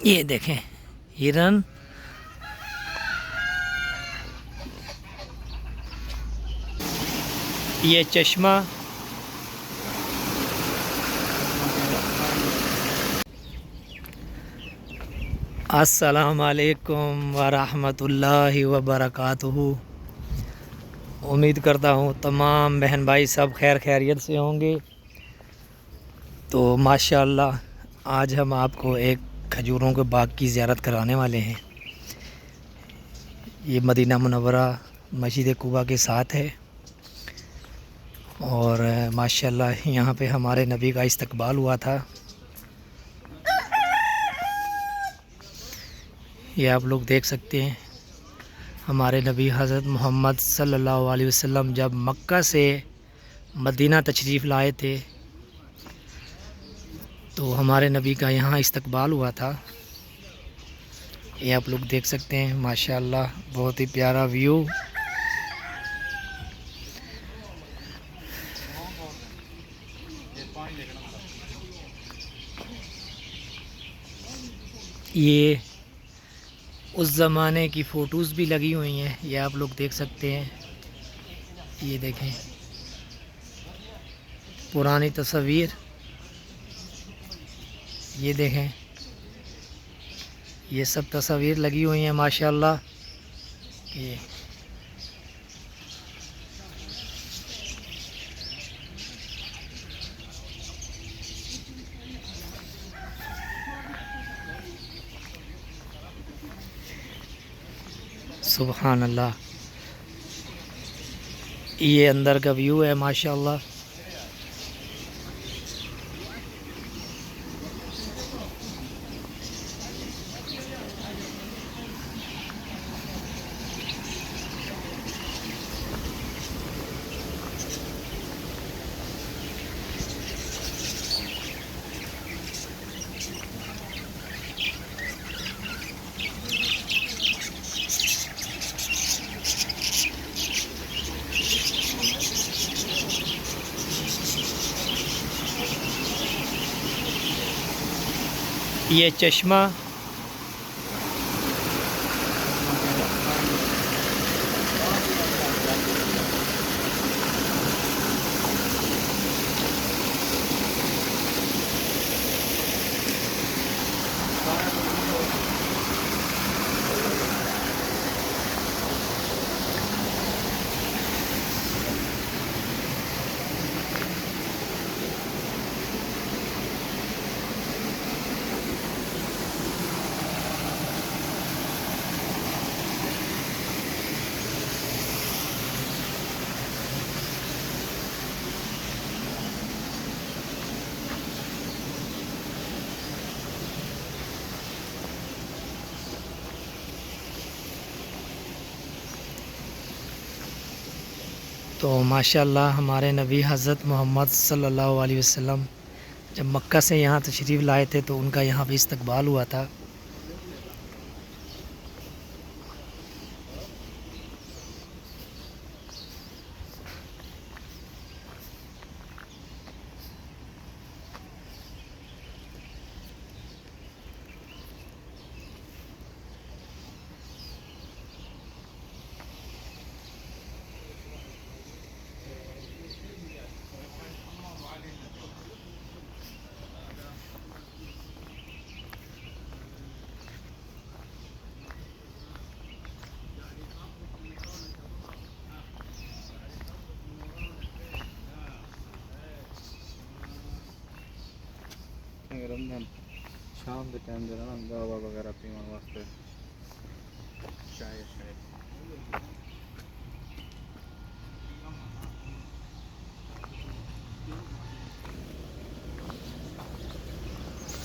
ये देखें हिरन। ये चश्मा। अस्सलाम वालेकुम वरहमतुल्लाहि वबरकातुहू। उम्मीद करता हूँ तमाम बहन भाई सब खैर खैरियत से होंगे। तो माशाअल्लाह आज हम आपको एक खजूरों के बाग की ज़ियारत कराने वाले हैं। ये मदीना मुनव्वरा मस्जिद कुबा के साथ है और माशाअल्लाह यहाँ पे हमारे नबी का इस्तकबाल हुआ था। ये आप लोग देख सकते हैं हमारे नबी हज़रत मोहम्मद सल्लल्लाहु अलैहि वसल्लम जब मक्का से मदीना तशरीफ़ लाए थे तो हमारे नबी का यहाँ इस्तकबाल हुआ था। ये आप लोग देख सकते हैं माशाअल्लाह बहुत ही प्यारा व्यू। ये उस ज़माने की फ़ोटोज़ भी लगी हुई हैं, ये आप लोग देख सकते हैं। ये देखें पुरानी तस्वीर। ये देखें ये सब तस्वीर लगी हुई हैं माशाअल्लाह। ये सुभान अल्लाह। ये अंदर का व्यू है माशाअल्लाह। ये चश्मा। तो माशाअल्लाह हमारे नबी हज़रत मोहम्मद सल्लल्लाहु अलैहि वसल्लम जब मक्का से यहाँ तशरीफ़ लाए थे तो उनका यहाँ पे इस्तकबाल हुआ था। रमजान शाम के टाइम जो है ना दवा वगैरह पीने वास्ते चाय शाय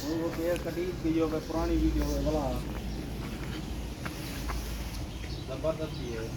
वो देर कटी वीडियो पे पुरानी वीडियो है वाला जबरदस्त है।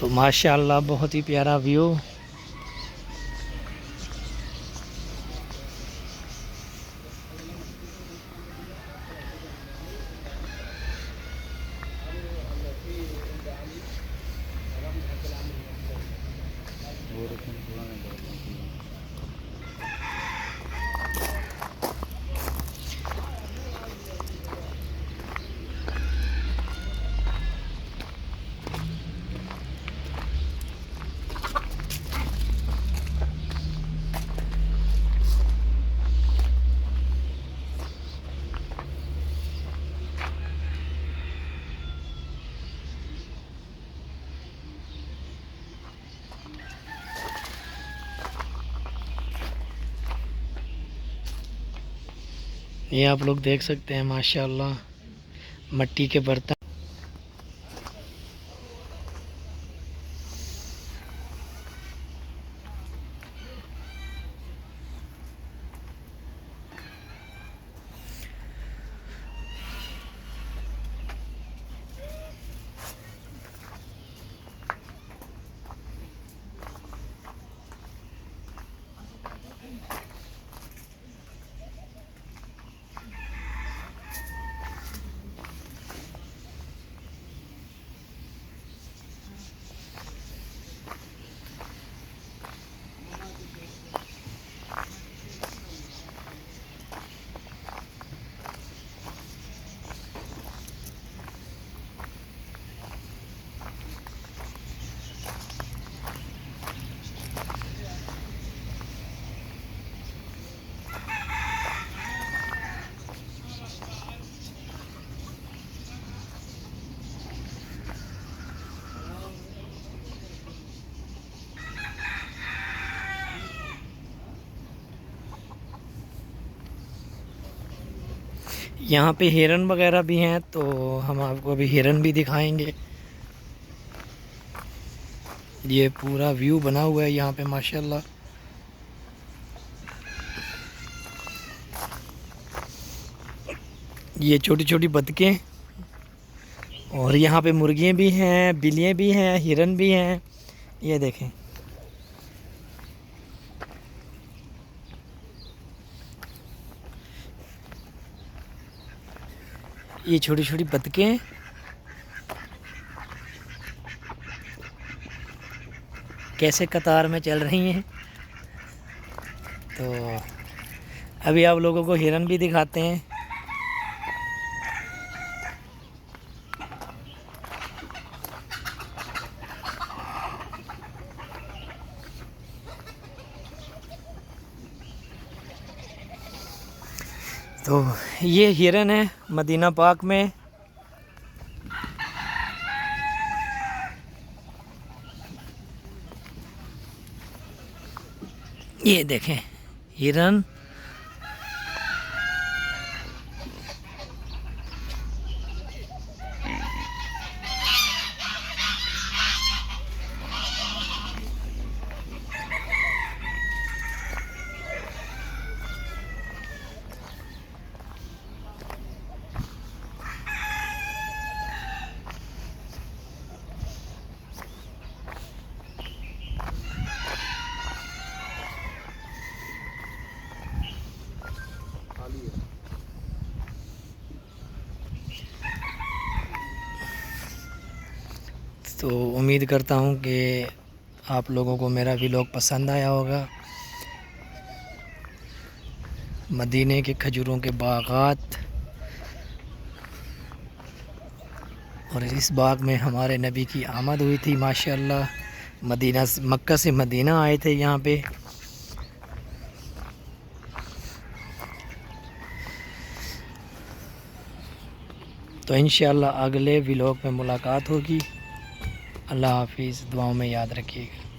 तो माशाल्लाह बहुत ही प्यारा व्यू। और इसमें पुराने दरवाजे हैं। ये आप लोग देख सकते हैं माशाल्लाह मट्टी के बर्तन। यहाँ पे हिरन वगैरह भी हैं, तो हम आपको अभी हिरन भी दिखाएंगे। ये पूरा व्यू बना हुआ है यहाँ पे माशाल्लाह। ये छोटी छोटी बतखें, और यहाँ पे मुर्गियाँ भी हैं, बिल्लियाँ भी हैं, हिरन भी हैं। ये देखें, ये छोटी छोटी बतखें कैसे कतार में चल रही हैं। तो अभी आप लोगों को हिरन भी दिखाते हैं। तो ये हिरन है मदीना पाक में। ये देखें हिरन। तो उम्मीद करता हूँ कि आप लोगों को मेरा व्लॉग पसंद आया होगा। मदीने के खजूरों के बागात और इस बाग में हमारे नबी की आमद हुई थी माशाअल्लाह। मक्का से मदीना आए थे यहाँ पे। तो इंशाअल्लाह अगले व्लॉग में मुलाकात होगी। अल्लाह हाफिज़, दुआओं में याद रखिएगा।